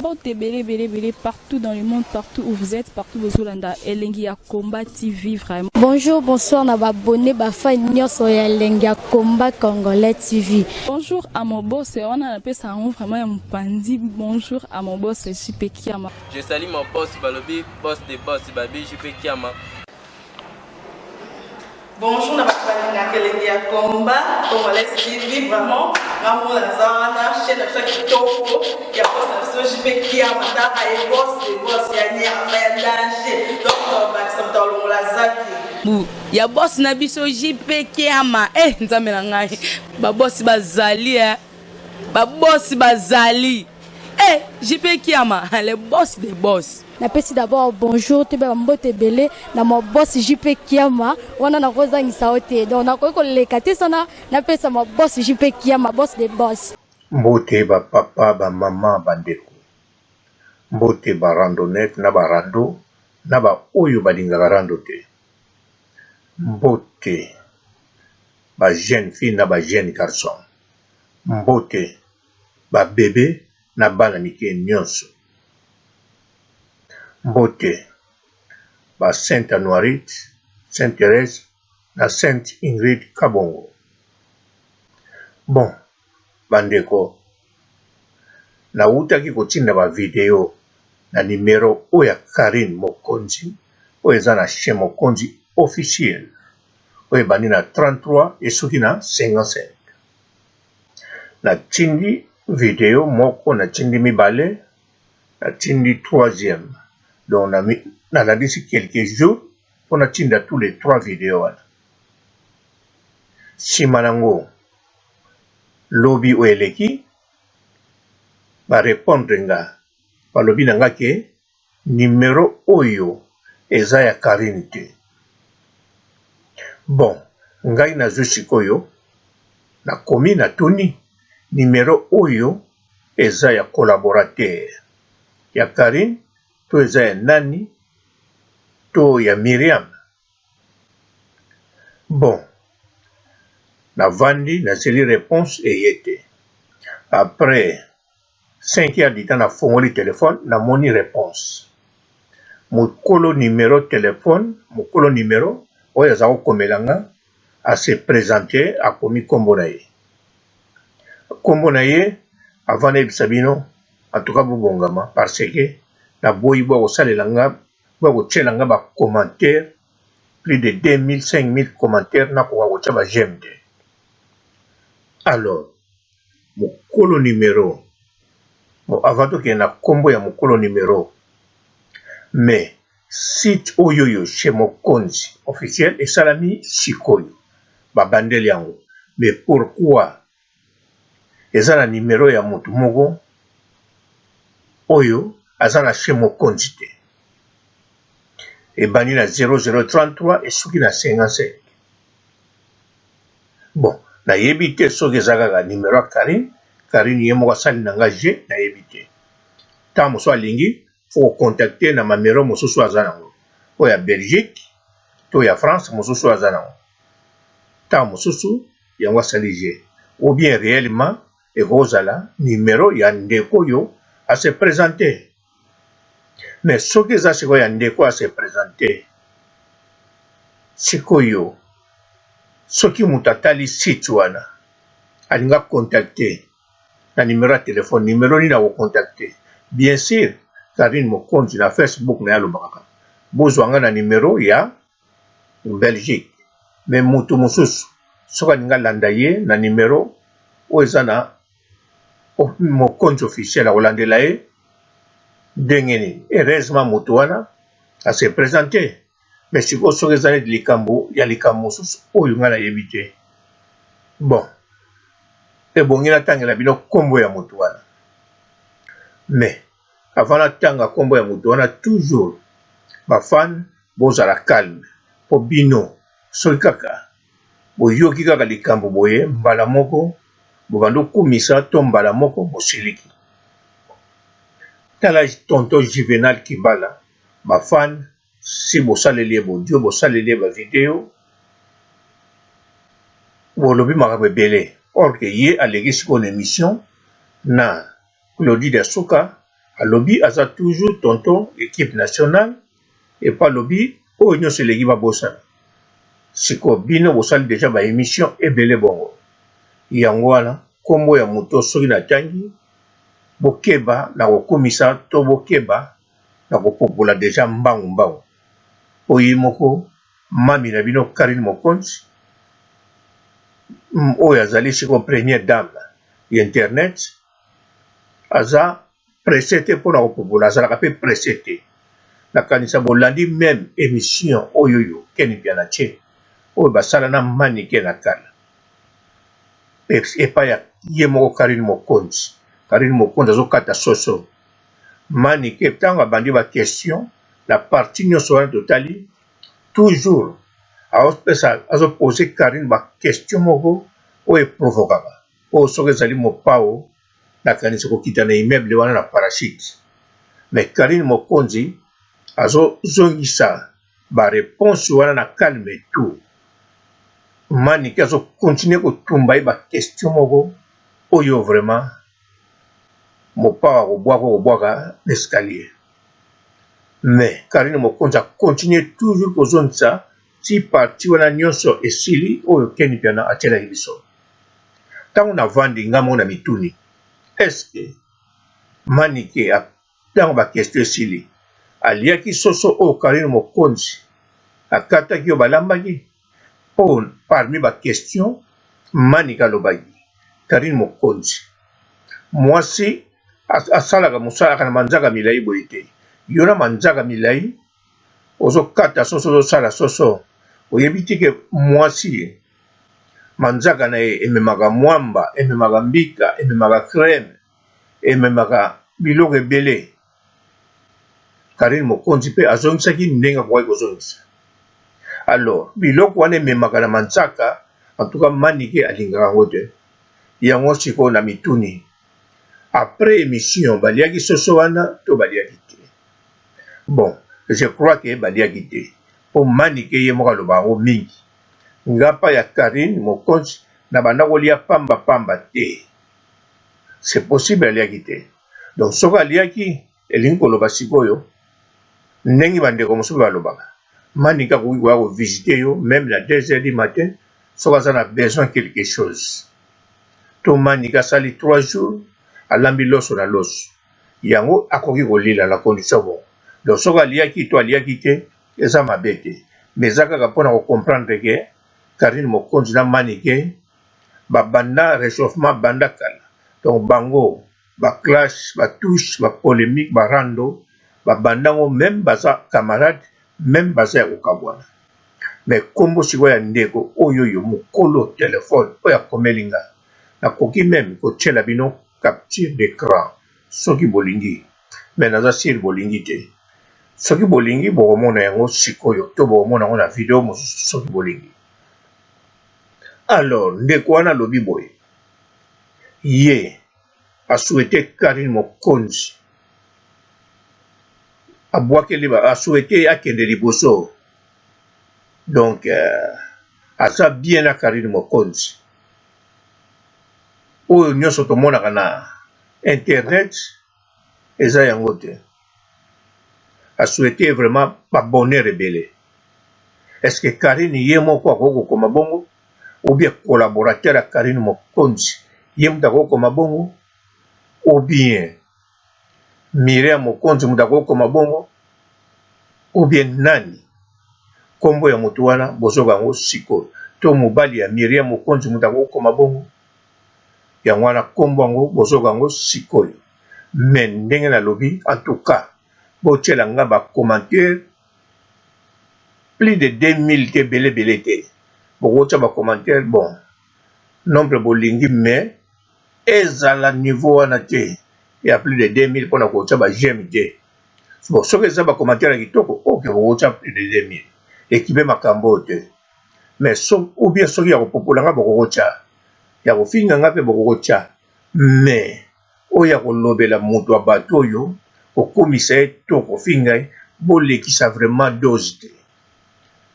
Bon, t'es belé partout dans le monde, partout où vous êtes, partout où vous êtes, Elengi Combat TV, vraiment. Bonjour, bonsoir, na abonné Bafa Nyoso ya Elengi Combat Congolais TV. Bonjour à mon boss, on a appelé ça vraiment un pandi. Bonjour à mon boss, JP Kiama. Je salue mon boss Balobi, boss des boss, Babi, JP Kiama. Bonjour, na Elengi Combat Congolais TV, vraiment. Maman Lazana, chaîne de Kitoko, il y a boss JP Kiama, et boss des boss, il y a un danger. Donc, on va s'entendre la zaki. Ya boss na biso JP Kiama nzambe na ngai ba boss bazali ba boss bazali JP Kiama le boss des boss. Napesi d'abord bonjour te ba mbote belé na mo boss JP Kiama wana na kozangisa ote donc na ko lekate sana napesa mo boss JP Kiama boss des boss. Mbote ba papa ba mama bandeko mbote ba randonnette na ba rando na ba oyo balingaka rando te mbote ba jeune fille na ba jeune garçon mbote ba bébé na bana mike nyonso mbote ba Sainte Anuarite, Sainte Thérèse na Sainte Ingrid Kabongo. Bon bandeko na utaki kotinda ba video na numero oya Karine Mokonzi oyo eza na chaîne Mokonzi officiel oyo ebandi na 33 esuki na 55 na tindi video moko na tindi mibale na tindi troisième donc na landisi quelques jours mpona tinda tous les 3 vidéos wana nsima nango lobi oyo eleki barépondre nga balobi na nga ke numero oyo eza ya Karine te. Bon, ngai nazwi sikoyo nakomi natuni numero oyo eza ya collaborateur ya Karine to eza ya nani to ya Myriam. Bon, navandi nazeli réponse eye te. Après 5 heures du temps nafongoli téléphone namoni réponse. Mokolo numéro téléphone, mokolo numéro oyo aza kokomela nga ase présenter akomi kombo na ye. Kombo na ye avant nayebisa bino en tout cas bobongama parce que naboyi bwa kosalela nga bwa kotiela nga bacommentaire plus de 2000 5000 commentaires nakoka kotia ba j'aime te. Alors mokolo numéro bon avant tokende na kombo ya mokolo numéro mais site oyoyo chez Mokonzi officiel esalami sikoyo babandeli yango mais pourquoi eza na numéro ya motu moko oyo aza na chez Mokonzi te ebandi na 0033 esuki na 55 bon nayebi te soki eza kaka numéro ya Karine ye moko asali na nga je nayebi te ntango mosusu alingi faut contacter na mamero mosusu aza nango oyo ya Belgique to ya France mosusu aza nango ntango mosusu yango asali je ou bien réellement ekozala numéro ya ndeko oyo ase présenter mais soki eza sikoyo ya ndeko ase présenter sikoyo soki moto atali site wana alinga contacter na numéro ya téléphone numéro nini akocontacter bien sûr Karine Mokonzi na Facebook na alobaka bozwanga na numéro ya Belgique mais moto mosusu soki alinga landa ye na numéro oyo eza na Mokonzi officiel akolandela ye ndenge nini heureusement moto wana ase présenter mais sikoyo soki eza neti likambo ya likambo mosusu oyo nga nayebi te bon ebongi natangela bino kombo ya moto wana mais avant natanga kombo ya moto wana toujours bafan bozala calme po bino soki kaka boyoki kaka likambo boye mbala moko bobanda okumisa to mbala moko bosiliki tala tonton Juvenal Kibala bafan si bosaleli ye bodio bosaleli ye bavideo bolobi makambo ebele or ke ye aleki sikoyo na émission na Claudie Dasuka alobi aza toujours tonton équipe nationale et pas lobi oyo nyonso eleki babosana siko bino bosali deja baémission ebele bongo yango wana nkombo ya moto soki natangi bokeba na kokomisa to bokeba na kopopola deja mbangu oyo moko mami na bino Karine Mokonzi oyo azali siko première dame ya internet aza pressé te mpona kopopola azalaka mpe pressé te nakanisa bolandi même émission oyo Ken Piana tie oyo basala na manike na kala epai ya ye moko Karine Mokonzi azokata soso manike ntango abandi baquestion na parti nyonso wana totali toujours azopose Karine baquestion moko oyo eprovokaka oyo soki ezali mopao nakanisa kokita na immeuble wana na parachute mais Karine Mokonzi azozongisa bareponse wana na calme tout manike azokontinue kotumba ye baquestion moko oyo vraiment mopao akobwaka escalier mais Karine Mokonzi akontinue toujours kozongisa ti parti wana nyonso esili oyo Ken Piana atielaki biso ntango navandi nga moko na mituni eske manike ntango baquestion esili aliaki soso oyo Karine Mokonzi akataki oyo balambaki mpo parmi baquestion manike alobaki Karine Mokonzi mwasi asalaka mosalaka na manzaka milai boye te yo na manzaka milai ozokata soso ozosala soso oyebi tike mwasi manzaka na ye ememaka mwamba ememaka mbika ememaka crème ememaka biloko ebele Karine Mokonzi mpe azongisaki ndenge akoki kozongisa alors biloko wana ememaka na manzaka en tout cas manike alingaka yango te yango sikoyo na mituni après émission baliaki soso wana to baliaki te bon je crois que baliaki te mpo manike ye moko aloba yango mingi ngapa ya Karine Mokonzi na banda kolia pamba te c'est possible aliaki te donc soki aliaki elingi koloba sikoyo ndenge bandeko mosusu balobaka manike akoki koya kovisite yo même na 2h du matin soki aza na besoin quelque chose to manike asali 3 jours alambi loso na loso yango akoki kolila na condition bon donc soki aliaki to aliaki te eza mabe te mais eza kaka mpona kocomprendre ke Karine Mokonzi na manike babanda réchauffement banda kala donc bango baclash batouche bapolémique barando babandango même baza camarade même baza ya kokabwana mais kombo sikoyo ya ndeko oyo mokolo telefone oyo akomeli nga nakoki même kotiela bino capture d'écran soki bolingi mais naza sir bolingi te soki bolingi bokomona yango sikoyo to bokomona yango na video mosusu soki bolingi alors ndeko wana alobi boye ye asouhaité Karine Mokonzi abwakeli asouhaité akende liboso donc aza bien na Karine Mokonzi oyo nyonso tomonaka na internet eza yango te asouhaité vraiment babonheur ebele est-ce que Karine ye moko akoki kokoma bongo ou bien collaborateur ya Karine Mokonzi ye mutu akoki kokoma bongo ou bien Mireya Mokonzi mutu akoki kokoma bongo ou bien nani kombo ya motu wana bozoka yango sikoyo to mobali ya Mireya Mokonzi mutu akoki kokoma bongo yango wana kombo yango bozoka yango sikoyo mais ndenge nalobi en tout cas botiela nga bacommentaire plus de 2000 te belebele te bokotia bacommentaire bon nombre bolingi mais ezala niveau wana te ya plus de 2000 mpona kotia bageme te bon soki eza bacommentaire ya kitoko oke bokotia plus de 2000 ekipe makambo te mais ou bien soki ya kopopola nga bokokotia ya kofinga nga mpe bokokotia mais oyo ya kolobela moto ya bato oyo kokomisa ye to kofinga ye bolekisa vraiment dose te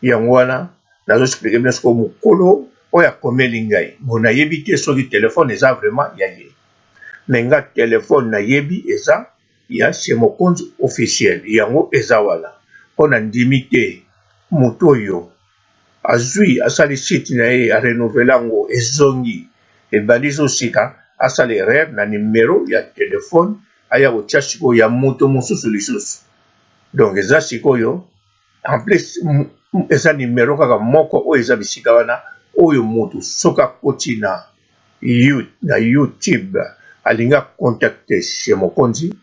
yango wana nazoexplike bino sikoyo mokolo oyo akomeli ngai bo nayebi te soki telefone eza vraiment ya ye me nga telefone nayebi eza ya chez mon compte officiel yango ezawala pona ndimité mutoyo azui asali site na ye a renouveler ngo ezongi ebandi sika asali erreur na numéro ya téléphone aya kotia sikoyo ya moto mosusu lisusu donc eza sikoyo en plus eza numéro kaka moko oyo eza bisika wana oyo moto soka koti na YouTube alinga contacter chez mokonzi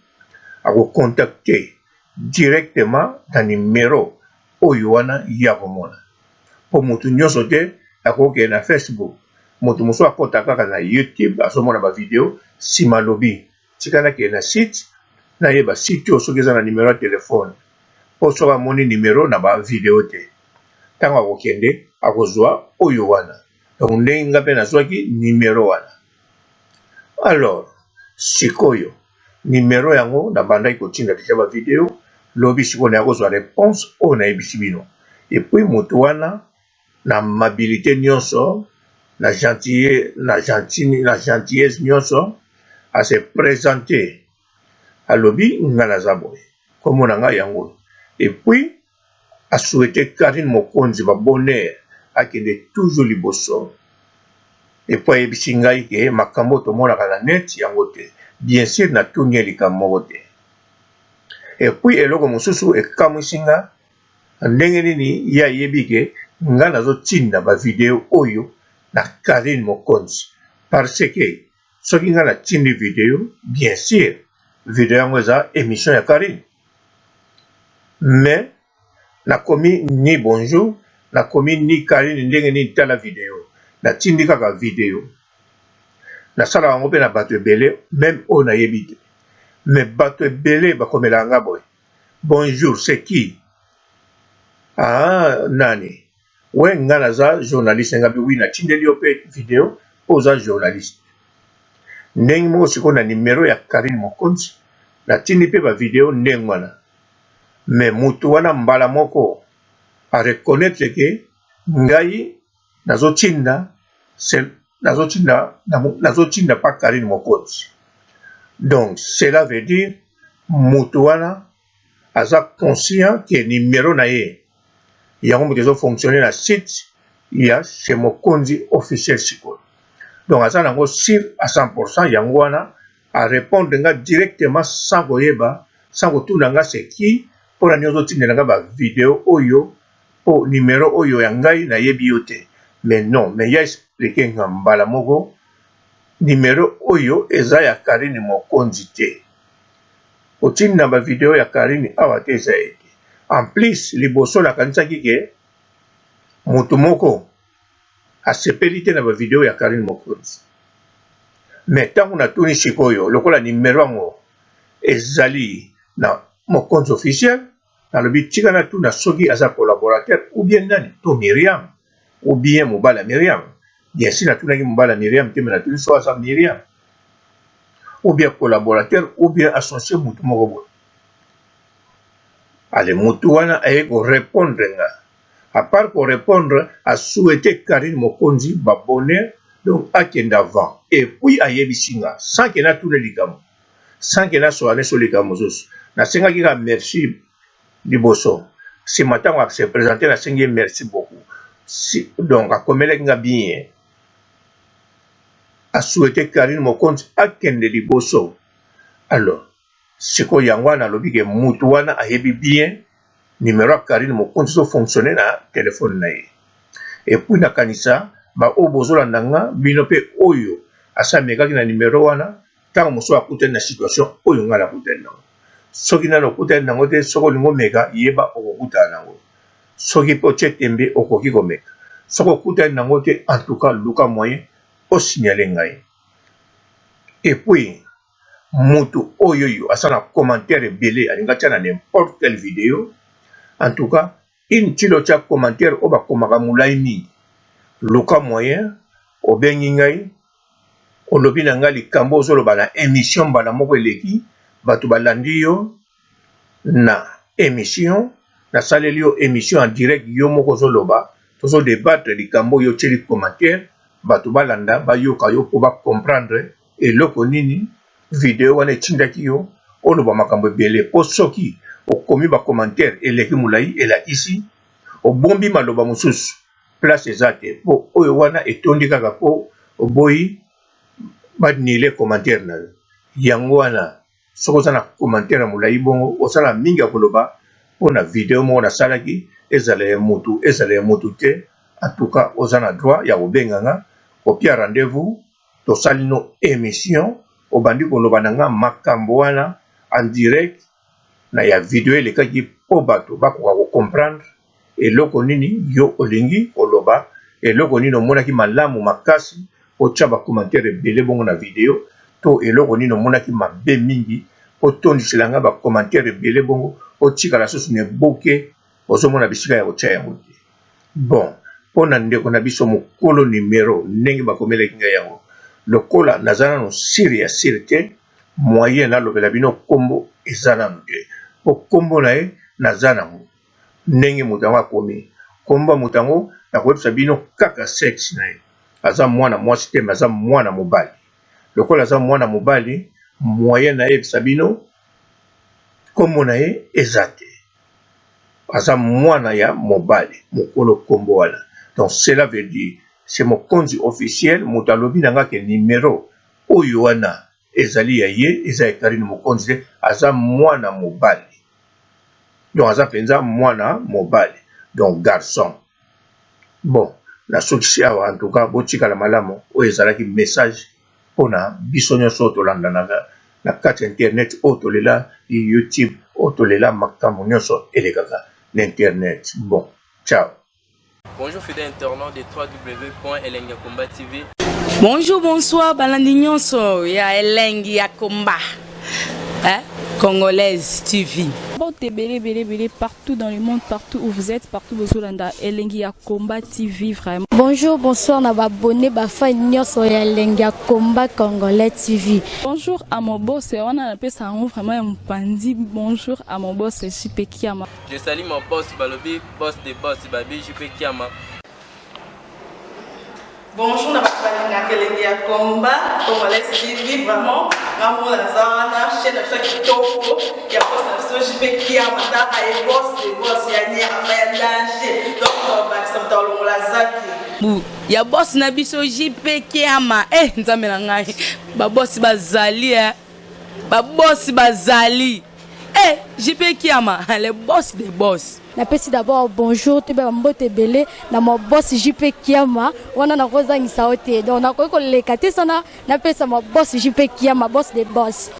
ako contacter directement na numéro oyo wana ya komona po moto nyonso te akoke na Facebook moto moso akota kaka na YouTube azomona ba video sima lobi tikana ke na site na yeba site oyo soki eza na numéro ya telefone po soka moni numéro na ba video te tango akokende akozwa oyo wana donc ndenge nga mpe nazwaki numéro wana alors sikoyo numéro yango nabandaki kotinda deja ba video lobi sikoyo nakozwa réponse oyo nayebisi bino epuis moto wana na amabilité nyonso na gentillesse nyonso à se présenter alobi nga naza boye kombo na ngai yango et puis a souhaité Karine Mokonzi ba bonheur akende toujours liboso et puis ayebisi ngai ke makambo tomonaka na net yango te bien sûr na tuni likambo te et puis eloko mosusu ekamwisi nga ndenge nini ye ayebi ke nga nazotinda ba video oyo na Karine Mokonzi parce que soki nga natindi video bien sûr video yango eza émission ya Karine mais nakomi ni bonjour nakomi ni Karine ndenge nini tala video natindi kaka video nasala yango mpe na bato ebele même oyo nayebi te mais bato ebele bakomela nga boye bonjour c'est qui nani we nga naza journaliste nga bi wi natindeli yo mpe video mpo oza journaliste ndenge moko sikoyo na numéro ya Karine Mokonzi natindi mpe bavideo ndenge wana mais mutu wana mbala moko a reconnaître ke ngai nazotinda pa Karine Mokonzi donc cela veut dire mutu wana aza conscient ke numéro na ye yango moto ezofonctionne na site ya chez Mokonzi officiel sikoyo donc aza nango sur à 100% yango wana a répondre nga directement sans koyeba sans kotuna nga c'est qui mpona nini ozotindela nga bavideo oyo po numéro oyo ya ngai nayebi yo te mais non mais ya explike nga mbala moko numéro oyo eza ya Karine Mokonzi te otinda bavideo ya Karine awa te eza ye te en plus liboso nakanisaki ke moto moko asepeli te na bavideo ya Karine Mokonzi mais ntango natuni sikoyo lokola numéro yango ezali na Mokonzi officiel nalobi tika natuna soki aza collaborateur ou bien nani to Myriam ou bien mobala Myriam bien sûr natunaki mobala Myriam te mais natuni so aza Myriam ou bien collaborateur ou bien associé moto moko boye ale moto wana aye korépondre nga à part korépondre a souhaité Karine Mokonzi ba bonheur donc akende avant et puis ayebisi nga sans ke natuna likambo sans ke nasoane so likambo mosusu nasengaki ka merci liboso si matango a se présenter nasengi merci beaucoup donc akomelaki nga bien a souhaité Karine Mokonzi akende liboso alors sikoyo yango wana alobi ke mutu wana ayebi bien numéro ya Karine Mokonzi so fonctionner na telefone na ye et puis nakanisa ba oyo bozolanda nga bino mpe oyo asamekaki na numéro wana ntango mosusu akutani na situation oyo nga nakutani nango soki nano okutani nango te soki olingi omeka yeba okokutana nango soki mpe otie tembe okoki komeka soki okutani nango te en tout cas luka moyen osignale ngai et puis mutu oyo asala commentaire ebele alinga tia na n'importe quelle vidéo en tout cas intilo tia commentaire oyo bakomaka molai mingi luka moyen obengi ngai olobi na ngai likambo ozoloba na émission mbala moko eleki bato balandi yo na émission nasaleli yo émission en direct yo moko ozoloba tozodébattre likambo yo tieli commentaire bato balanda bayoka yo mpo bacomprendre eloko nini video wana etindaki yo oloba makambo ebele po soki okomi bacommentaire eleki molai elakisi obombi maloba mosusu place eza te po oyo wana etondi kaka po oboyi badinile commentaire na yo yango wana soki oza na commentaire ya molai bongo osala mingi ya koloba mpona video moko nasalaki ezala ya motu te en tout cas oza na droit ya kobenganga kopia rendez-vous tosali no émission obandi koloba na nga makambo wana en direct na ya video elekaki po bato bakoka kocomprendre eloko nini yo olingi koloba eloko nini omonaki malamu makasi otya bacommentaire ebele bongo na video to eloko nini omonaki mabe mingi otondisela nga bacommentaire ebele bongo otikala susu na eboke ozomona bisika ya kotya yango te bon mpona ndeko na biso mokolo numero ndenge bakomelaki ngai yango lokola naza nano siri ya siri te moyen nalobela bino kombo eza nano te po kombo na ye naza nango ndenge moto yango akomi kombo ya moto yango nakoyebisa bino kaka sexe na ye aza mwana mwasi te me aza mwana mobali lokola aza mwana mobali moyen na ye yebisa bino kombo na ye eza te aza mwana ya mobali mokolo kombo wana. Donc cela veut dire c'est mon compte officiel moto alobi na nga ke numéro oyo wana ezali ya ye eza ekali na mokonzi te aza mwana mobali donc aza penza mwana mobali donc garçon bon nasokisi awa en tout cas botikala malamu oyo ezalaki message mpona biso nyonso tolandanaka na kati internet oyo tolela YouTube oyo tolela makambo nyonso elekaka na internet. Bon, ciao. Bonjour fidèles internautes de www.elengiakomba TV. Bonjour, bonsoir, balandi nyonso ya Elengi ya Komba. Congolaise TV. Bon, t'es belé partout dans le monde, partout où vous êtes, partout où vous êtes, Elengi ya Komba TV, vraiment. Bonjour, bonsoir, na abonné bafa nyonso ya Elengi ya Komba Congolais TV. Bonjour à mon boss, on a appelé ça vraiment un pandi. Bonjour à mon boss, JP Kiama. Je salue mon boss Balobi, boss des boss, Babi JP Kiama. Bonjour, na Elengi ya Komba Congolais TV, vraiment. Ngamo na zana chaîne na kitoko ya boss na JP Kiama ta ay boss des boss ya nyama ya danger. Donc ba ça tolo la zaki. Ya boss na biso JP Kiama nzambe na ngai ba boss bazali ba boss bazali JP Kiama le boss des boss. Napesi d'abord bonjour te ba mbote belé na mo boss JP Kiama wana na kozangisa ote donc na ko lekate sana napesa mo boss JP Kiama boss des boss.